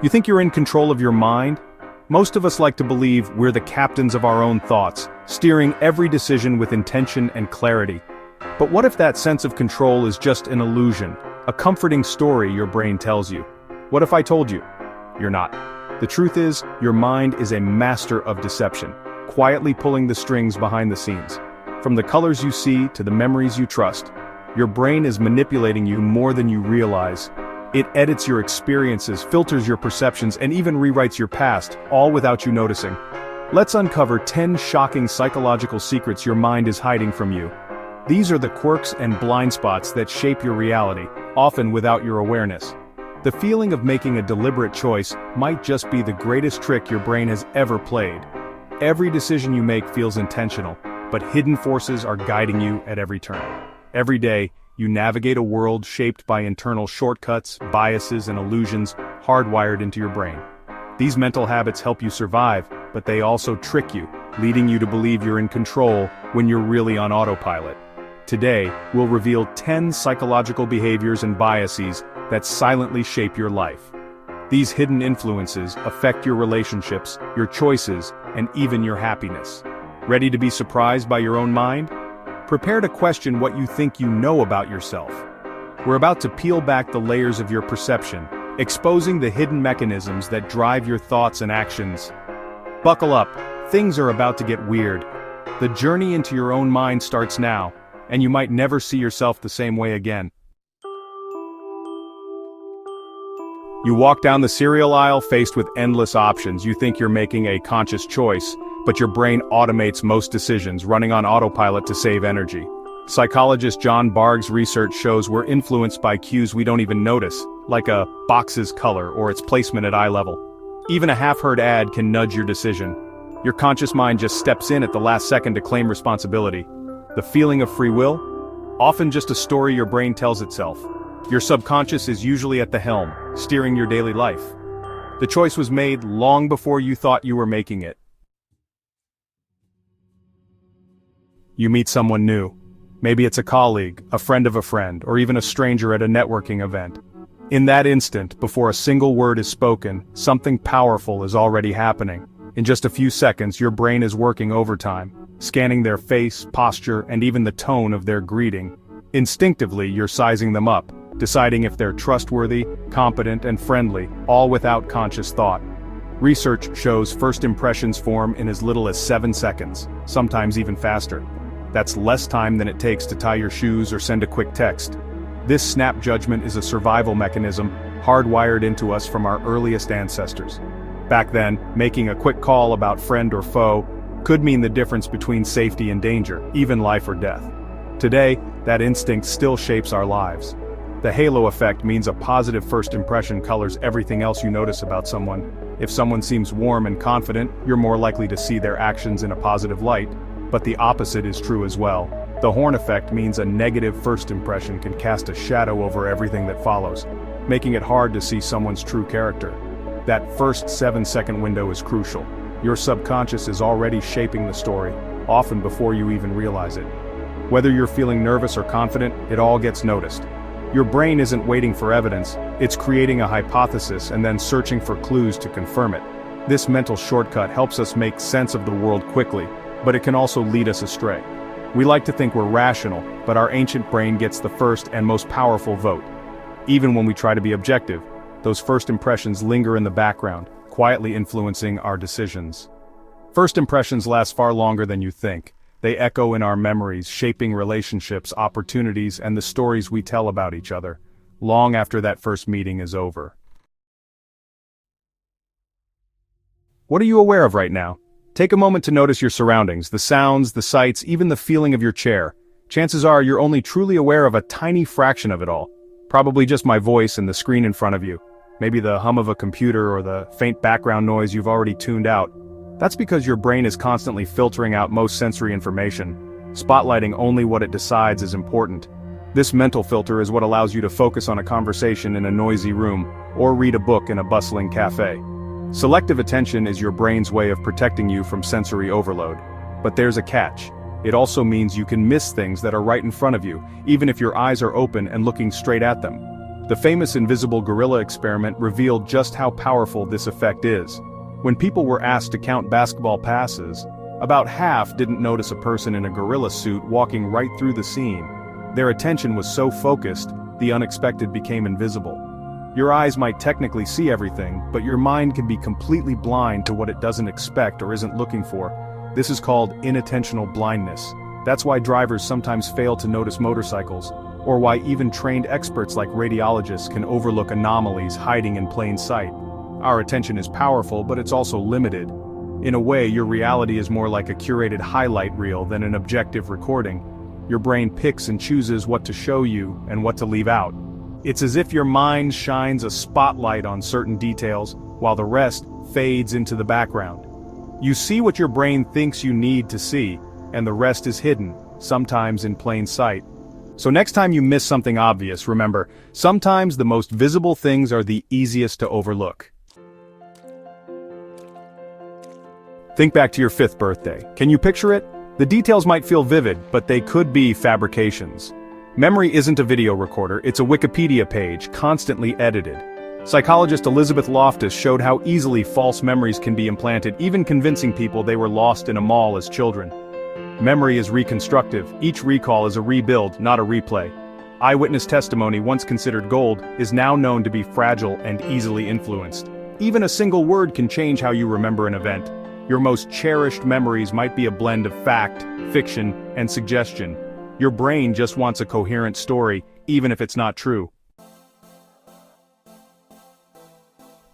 You think you're in control of your mind? Most of us like to believe we're the captains of our own thoughts, steering every decision with intention and clarity. But what if that sense of control is just an illusion, a comforting story your brain tells you? What if I told you? You're not. The truth is, your mind is a master of deception, quietly pulling the strings behind the scenes. From the colors you see to the memories you trust, your brain is manipulating you more than you realize. It edits your experiences, filters your perceptions, and even rewrites your past, all without you noticing. Let's uncover 10 shocking psychological secrets your mind is hiding from you. These are the quirks and blind spots that shape your reality, often without your awareness. The feeling of making a deliberate choice might just be the greatest trick your brain has ever played. Every decision you make feels intentional, but hidden forces are guiding you at every turn. Every day, you navigate a world shaped by internal shortcuts, biases, and illusions hardwired into your brain. These mental habits help you survive, but they also trick you, leading you to believe you're in control when you're really on autopilot. Today, we'll reveal 10 psychological behaviors and biases that silently shape your life. These hidden influences affect your relationships, your choices, and even your happiness. Ready to be surprised by your own mind? Prepare to question what you think you know about yourself. We're about to peel back the layers of your perception, exposing the hidden mechanisms that drive your thoughts and actions. Buckle up, things are about to get weird. The journey into your own mind starts now, and you might never see yourself the same way again. You walk down the cereal aisle faced with endless options. You think you're making a conscious choice, but your brain automates most decisions, running on autopilot to save energy. Psychologist John Bargh's research shows we're influenced by cues we don't even notice, like a box's color or its placement at eye level. Even a half-heard ad can nudge your decision. Your conscious mind just steps in at the last second to claim responsibility. The feeling of free will? Often just a story your brain tells itself. Your subconscious is usually at the helm, steering your daily life. The choice was made long before you thought you were making it. You meet someone new. Maybe it's a colleague, a friend of a friend, or even a stranger at a networking event. In that instant, before a single word is spoken, something powerful is already happening. In just a few seconds, your brain is working overtime, scanning their face, posture, and even the tone of their greeting. Instinctively, you're sizing them up, deciding if they're trustworthy, competent, and friendly, all without conscious thought. Research shows first impressions form in as little as 7 seconds, sometimes even faster. That's less time than it takes to tie your shoes or send a quick text. This snap judgment is a survival mechanism hardwired into us from our earliest ancestors. Back then, making a quick call about friend or foe could mean the difference between safety and danger, even life or death. Today, that instinct still shapes our lives. The halo effect means a positive first impression colors everything else you notice about someone. If someone seems warm and confident, you're more likely to see their actions in a positive light. But the opposite is true as well. The horn effect means a negative first impression can cast a shadow over everything that follows, making it hard to see someone's true character. That first 7-second window is crucial. Your subconscious is already shaping the story, often before you even realize it. Whether you're feeling nervous or confident, it all gets noticed. Your brain isn't waiting for evidence, it's creating a hypothesis and then searching for clues to confirm it. This mental shortcut helps us make sense of the world quickly, but it can also lead us astray. We like to think we're rational, but our ancient brain gets the first and most powerful vote. Even when we try to be objective, those first impressions linger in the background, quietly influencing our decisions. First impressions last far longer than you think. They echo in our memories, shaping relationships, opportunities, and the stories we tell about each other, long after that first meeting is over. What are you aware of right now? Take a moment to notice your surroundings, the sounds, the sights, even the feeling of your chair. Chances are you're only truly aware of a tiny fraction of it all. Probably just my voice and the screen in front of you. Maybe the hum of a computer or the faint background noise you've already tuned out. That's because your brain is constantly filtering out most sensory information, spotlighting only what it decides is important. This mental filter is what allows you to focus on a conversation in a noisy room, or read a book in a bustling cafe. Selective attention is your brain's way of protecting you from sensory overload. But there's a catch. It also means you can miss things that are right in front of you, even if your eyes are open and looking straight at them. The famous invisible gorilla experiment revealed just how powerful this effect is. When people were asked to count basketball passes, about half didn't notice a person in a gorilla suit walking right through the scene. Their attention was so focused, the unexpected became invisible. Your eyes might technically see everything, but your mind can be completely blind to what it doesn't expect or isn't looking for. This is called inattentional blindness. That's why drivers sometimes fail to notice motorcycles, or why even trained experts like radiologists can overlook anomalies hiding in plain sight. Our attention is powerful, but it's also limited. In a way, your reality is more like a curated highlight reel than an objective recording. Your brain picks and chooses what to show you and what to leave out. It's as if your mind shines a spotlight on certain details, while the rest fades into the background. You see what your brain thinks you need to see, and the rest is hidden, sometimes in plain sight. So next time you miss something obvious, remember, sometimes the most visible things are the easiest to overlook. Think back to your 5th birthday. Can you picture it? The details might feel vivid, but they could be fabrications. Memory isn't a video recorder, it's a Wikipedia page, constantly edited. Psychologist Elizabeth Loftus showed how easily false memories can be implanted, even convincing people they were lost in a mall as children. Memory is reconstructive. Each recall is a rebuild, not a replay. Eyewitness testimony, once considered gold, is now known to be fragile and easily influenced. Even a single word can change how you remember an event. Your most cherished memories might be a blend of fact, fiction, and suggestion. Your brain just wants a coherent story, even if it's not true.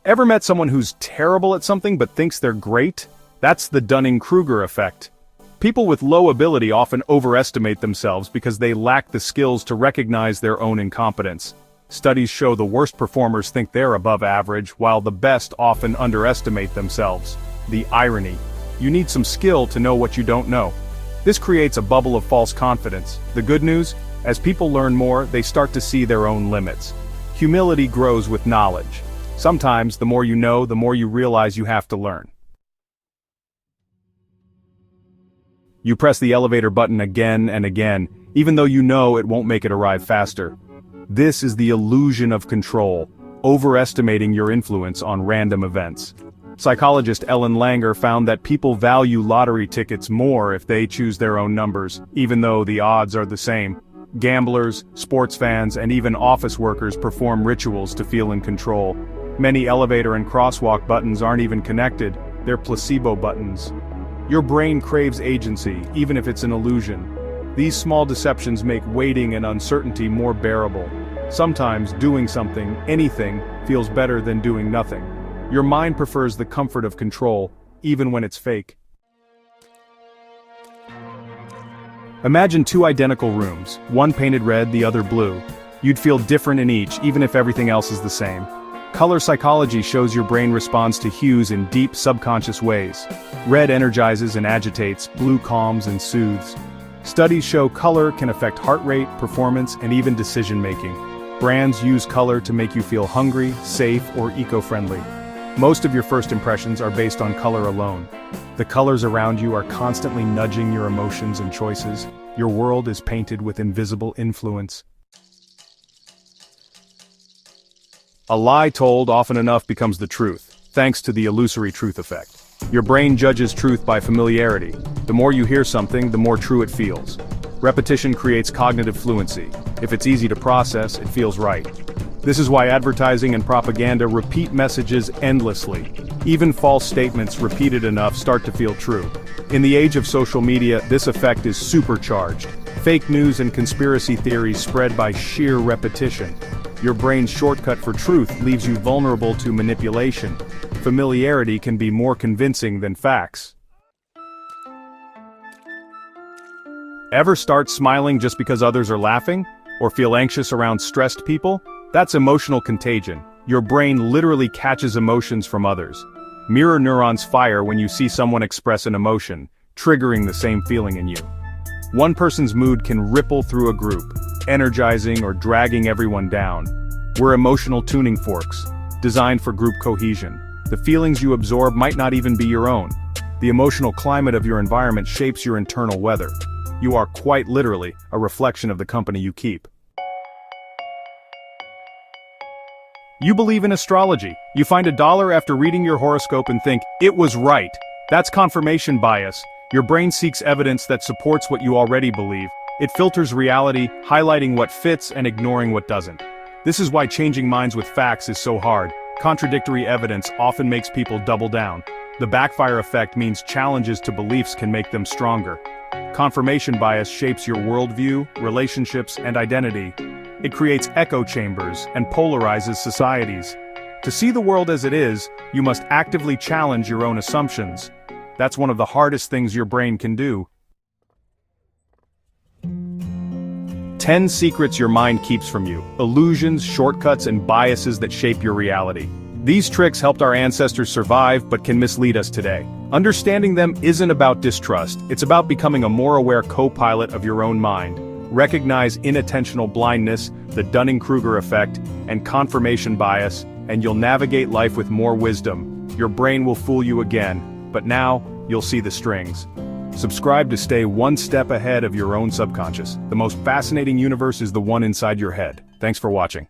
Ever met someone who's terrible at something but thinks they're great? That's the Dunning-Kruger effect. People with low ability often overestimate themselves because they lack the skills to recognize their own incompetence. Studies show the worst performers think they're above average, while the best often underestimate themselves. The irony. You need some skill to know what you don't know. This creates a bubble of false confidence. The good news? As people learn more, they start to see their own limits. Humility grows with knowledge. Sometimes, the more you know, the more you realize you have to learn. You press the elevator button again and again, even though you know it won't make it arrive faster. This is the illusion of control, overestimating your influence on random events. Psychologist Ellen Langer found that people value lottery tickets more if they choose their own numbers, even though the odds are the same. Gamblers, sports fans, and even office workers perform rituals to feel in control. Many elevator and crosswalk buttons aren't even connected, they're placebo buttons. Your brain craves agency, even if it's an illusion. These small deceptions make waiting and uncertainty more bearable. Sometimes doing something, anything, feels better than doing nothing. Your mind prefers the comfort of control, even when it's fake. Imagine 2 identical rooms, one painted red, the other blue. You'd feel different in each, even if everything else is the same. Color psychology shows your brain responds to hues in deep subconscious ways. Red energizes and agitates, blue calms and soothes. Studies show color can affect heart rate, performance, and even decision-making. Brands use color to make you feel hungry, safe, or eco-friendly. Most of your first impressions are based on color alone. The colors around you are constantly nudging your emotions and choices. Your world is painted with invisible influence. A lie told often enough becomes the truth, thanks to the illusory truth effect. Your brain judges truth by familiarity. The more you hear something, the more true it feels. Repetition creates cognitive fluency. If it's easy to process, it feels right. This is why advertising and propaganda repeat messages endlessly. Even false statements repeated enough start to feel true. In the age of social media, this effect is supercharged. Fake news and conspiracy theories spread by sheer repetition. Your brain's shortcut for truth leaves you vulnerable to manipulation. Familiarity can be more convincing than facts. Ever start smiling just because others are laughing? Or feel anxious around stressed people? That's emotional contagion. Your brain literally catches emotions from others. Mirror neurons fire when you see someone express an emotion, triggering the same feeling in you. One person's mood can ripple through a group, energizing or dragging everyone down. We're emotional tuning forks, designed for group cohesion. The feelings you absorb might not even be your own. The emotional climate of your environment shapes your internal weather. You are quite literally a reflection of the company you keep. You believe in astrology. You find $1 after reading your horoscope and think, it was right. That's confirmation bias. Your brain seeks evidence that supports what you already believe. It filters reality, highlighting what fits and ignoring what doesn't. This is why changing minds with facts is so hard. Contradictory evidence often makes people double down. The backfire effect means challenges to beliefs can make them stronger. Confirmation bias shapes your worldview, relationships, and identity. It creates echo chambers and polarizes societies. To see the world as it is, you must actively challenge your own assumptions. That's one of the hardest things your brain can do. 10 secrets your mind keeps from you. Illusions, shortcuts, and biases that shape your reality. These tricks helped our ancestors survive but can mislead us today. Understanding them isn't about distrust, it's about becoming a more aware co-pilot of your own mind. Recognize inattentional blindness, the Dunning-Kruger effect, and confirmation bias, and you'll navigate life with more wisdom. Your brain will fool you again, but now, you'll see the strings. Subscribe to stay one step ahead of your own subconscious. The most fascinating universe is the one inside your head. Thanks for watching.